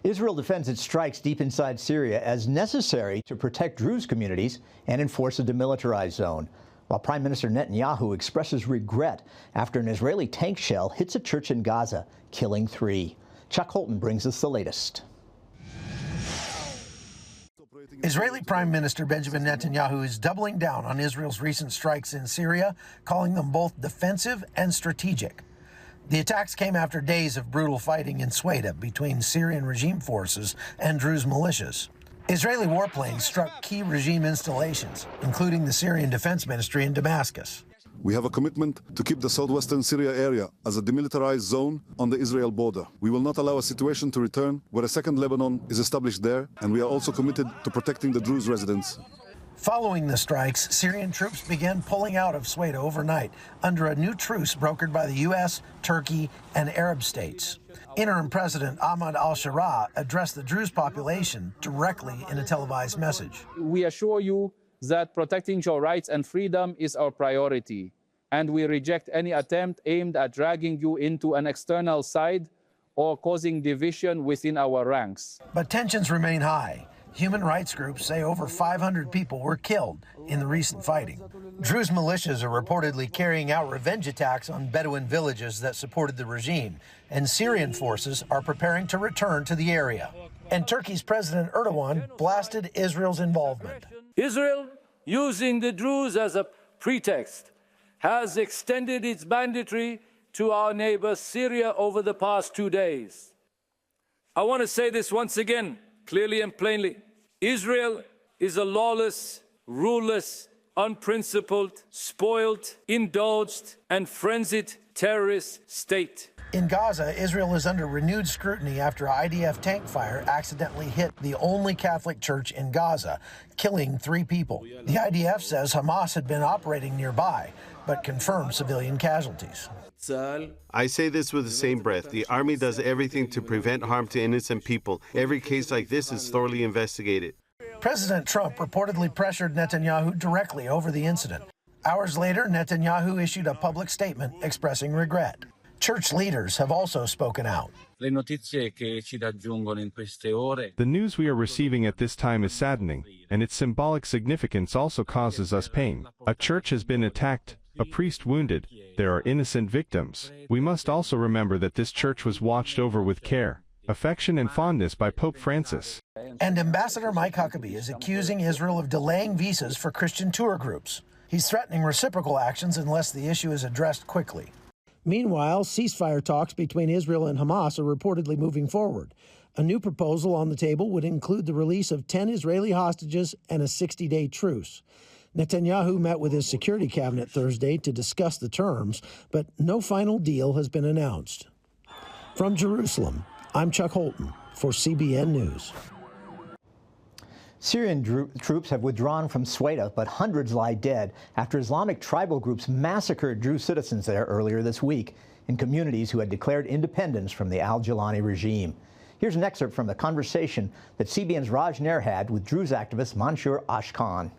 Israel defends its strikes deep inside Syria as necessary to protect Druze communities and enforce a demilitarized zone, while Prime Minister Netanyahu expresses regret after an Israeli tank shell hits a church in Gaza, killing 3. Chuck Holton brings us the latest. Israeli Prime Minister Benjamin Netanyahu is doubling down on Israel's recent strikes in Syria, calling them both defensive and strategic. The attacks came after days of brutal fighting in Sweda between Syrian regime forces and Druze militias. Israeli warplanes struck key regime installations, including the Syrian Defense Ministry in Damascus. We have a commitment to keep the southwestern Syria area as a demilitarized zone on the Israel border. We will not allow a situation to return where a second Lebanon is established there, and we are also committed to protecting the Druze residents. Following the strikes, Syrian troops began pulling out of Sweda overnight under a new truce brokered by the U.S., Turkey, and Arab states. Interim President Ahmad al-Sharaa addressed the Druze population directly in a televised message. We assure you that protecting your rights and freedom is our priority, and we reject any attempt aimed at dragging you into an external side or causing division within our ranks. But tensions remain high. Human rights groups say over 500 people were killed in the recent fighting. Druze militias are reportedly carrying out revenge attacks on Bedouin villages that supported the regime, and Syrian forces are preparing to return to the area. And Turkey's President Erdogan blasted Israel's involvement. Israel, using the Druze as a pretext, has extended its banditry to our neighbor Syria over the past 2 days. I want to say this once again, clearly and plainly. Israel is a lawless, ruleless, unprincipled, spoiled, indulged, and frenzied terrorist state. In Gaza, Israel is under renewed scrutiny after IDF tank fire accidentally hit the only Catholic church in Gaza, killing 3 people. The IDF says Hamas had been operating nearby, but confirmed civilian casualties. I say this with the same breath. The army does everything to prevent harm to innocent people. Every case like this is thoroughly investigated. President Trump reportedly pressured Netanyahu directly over the incident. Hours later, Netanyahu issued a public statement expressing regret. Church leaders have also spoken out. The news we are receiving at this time is saddening, and its symbolic significance also causes us pain. A church has been attacked, a priest wounded, there are innocent victims. We must also remember that this church was watched over with care, affection and fondness by Pope Francis. And Ambassador Mike Huckabee is accusing Israel of delaying visas for Christian tour groups. He's threatening reciprocal actions unless the issue is addressed quickly. Meanwhile, ceasefire talks between Israel and Hamas are reportedly moving forward. A new proposal on the table would include the release of 10 Israeli hostages and a 60-day truce. Netanyahu met with his security cabinet Thursday to discuss the terms, but no final deal has been announced. From Jerusalem, I'm Chuck Holton for CBN News. Syrian troops have withdrawn from Sweda, but hundreds lie dead after Islamic tribal groups massacred Druze citizens there earlier this week in communities who had declared independence from the al-Jilani regime. Here's an excerpt from the conversation that CBN's Raj Nair had with Druze activist Mansour Ashkan.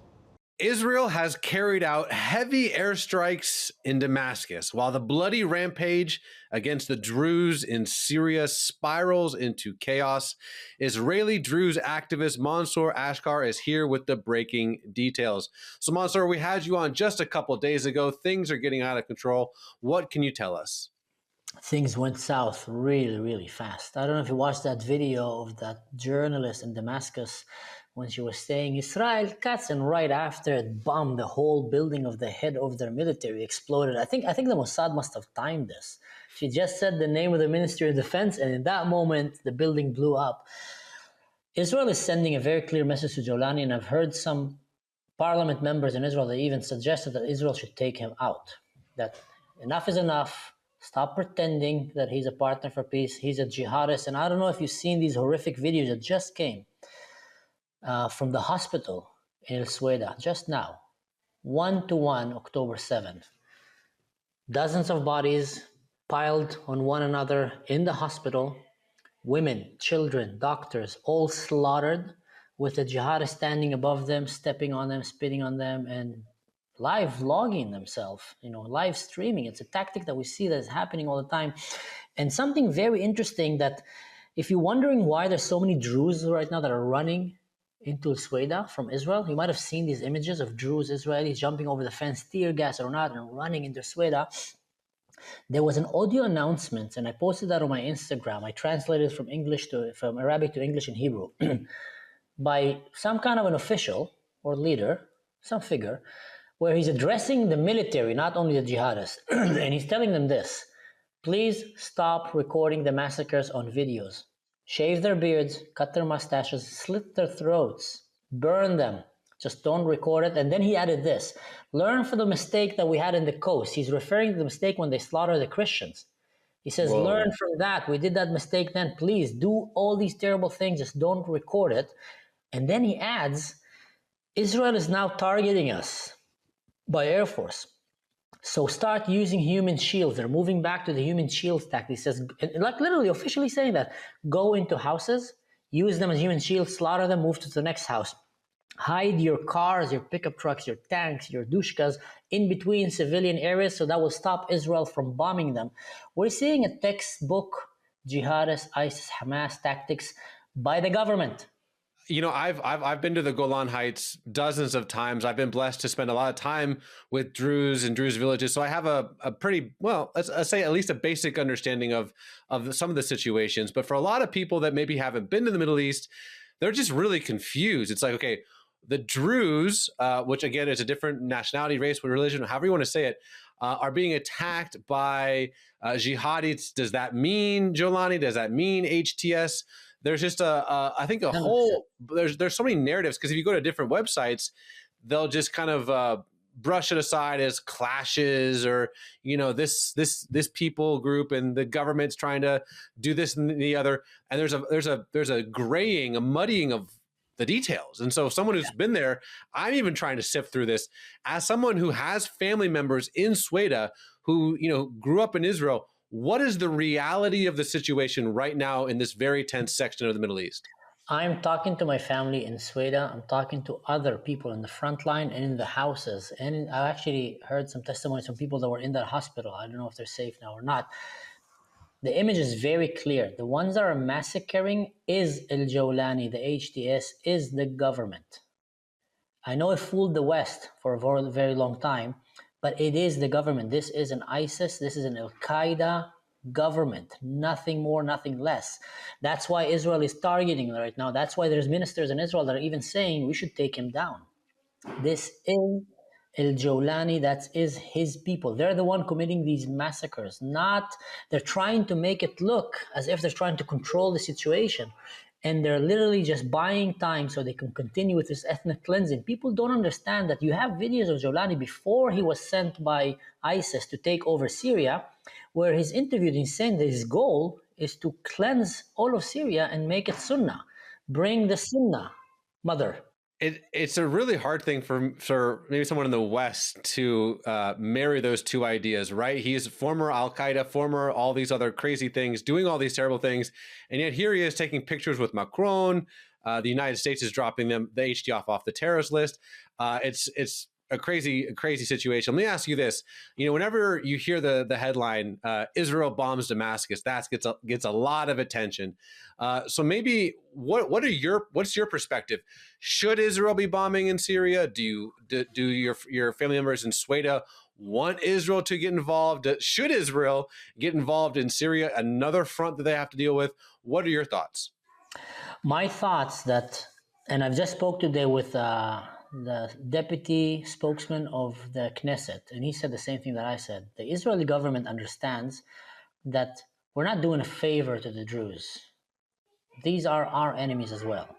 Israel has carried out heavy airstrikes in Damascus, while the bloody rampage against the Druze in Syria spirals into chaos. Israeli Druze activist Mansour Ashkar is here with the breaking details. So Mansour, we had you on just a couple of days ago. Things are getting out of control. What can you tell us? Things went south really, really fast. I don't know if you watched that video of that journalist in Damascus when she was saying Israel cuts, and right after it bombed the whole building of the head of their military, exploded. I think the Mossad must have timed this. She just said the name of the Ministry of Defense, and in that moment, the building blew up. Israel is sending a very clear message to Jolani, and I've heard some parliament members in Israel that even suggested that Israel should take him out, that enough is enough. Stop pretending that he's a partner for peace. He's a jihadist. And I don't know if you've seen these horrific videos that just came from the hospital in El Sueda just now, 1-to-1, October 7th. Dozens of bodies piled on one another in the hospital, women, children, doctors, all slaughtered with the jihadists standing above them, stepping on them, spitting on them, and live vlogging themselves, live streaming. It's a tactic that we see that is happening all the time. And something very interesting that If you're wondering why there's so many Druze right now that are running into Sweda from Israel, you might have seen these images of Druze Israelis jumping over the fence, tear gas or not, and running into Sweda. There was an audio announcement, and I posted that on my Instagram. I translated from Arabic to English and Hebrew by some kind of an official or leader, some figure, where he's addressing the military, not only the jihadists, and he's telling them this: please stop recording the massacres on videos. Shave their beards, cut their mustaches, slit their throats, burn them. Just don't record it. And then he added this: learn from the mistake that we had in the coast. He's referring to the mistake when they slaughtered the Christians. He says, whoa, learn from that. We did that mistake then. Please do all these terrible things. Just don't record it. And then he adds, Israel is now targeting us by Air Force. So start using human shields. They're moving back to the human shields tactic. He says, like literally officially saying that, go into houses, use them as human shields, slaughter them, move to the next house. Hide your cars, your pickup trucks, your tanks, your dushkas in between civilian areas, so that will stop Israel from bombing them. We're seeing a textbook jihadist, ISIS, Hamas tactics by the government. You know, I've been to the Golan Heights dozens of times. I've been blessed to spend a lot of time with Druze and Druze villages. So I have a pretty, well, let's say at least a basic understanding of some of the situations. But for a lot of people that maybe haven't been to the Middle East, they're just really confused. It's like, okay, the Druze, which again is a different nationality, race, religion, however you want to say it, are being attacked by jihadists. Does that mean Jolani? Does that mean HTS? There's just I think there's so many narratives, because if you go to different websites, they'll just kind of brush it aside as clashes, or, you know, this people group and the government's trying to do this and the other. And there's a graying, a muddying of the details. And so someone who's been there, I'm even trying to sift through this as someone who has family members in Sweda who, you know, grew up in Israel. What is the reality of the situation right now in this very tense section of the Middle East? I'm talking to my family in Sweda. I'm talking to other people in the front line and in the houses. And I actually heard some testimonies from people that were in that hospital. I don't know if they're safe now or not. The image is very clear. The ones that are massacring is El Jawlani, the HTS, is the government. I know it fooled the West for a very long time, but it is the government. This is an ISIS, this is an Al-Qaeda government, nothing more, nothing less. That's why Israel is targeting right now. That's why there's ministers in Israel that are even saying we should take him down. This is El Jawlani, that is his people. They're the one committing these massacres. They're trying to make it look as if they're trying to control the situation. And they're literally just buying time so they can continue with this ethnic cleansing. People don't understand that you have videos of Jawlani before he was sent by ISIS to take over Syria, where he's interviewed and he's saying that his goal is to cleanse all of Syria and make it Sunnah. Bring the Sunnah mother. It's a really hard thing for maybe someone in the West to marry those two ideas, right? He's former Al-Qaeda, former all these other crazy things, doing all these terrible things. And yet here he is taking pictures with Macron. The United States is dropping the HTF off the terrorist list. It's a crazy situation. Let me ask you this. You know, whenever you hear the headline, Israel bombs Damascus, that gets a lot of attention. So maybe what's your perspective? Should Israel be bombing in Syria? Do your family members in Sweda want Israel to get involved? Should Israel get involved in Syria, another front that they have to deal with? What are your thoughts? My thoughts and I've just spoke today with the deputy spokesman of the Knesset, and he said the same thing that I said. The Israeli government understands that we're not doing a favor to the Druze. These are our enemies as well.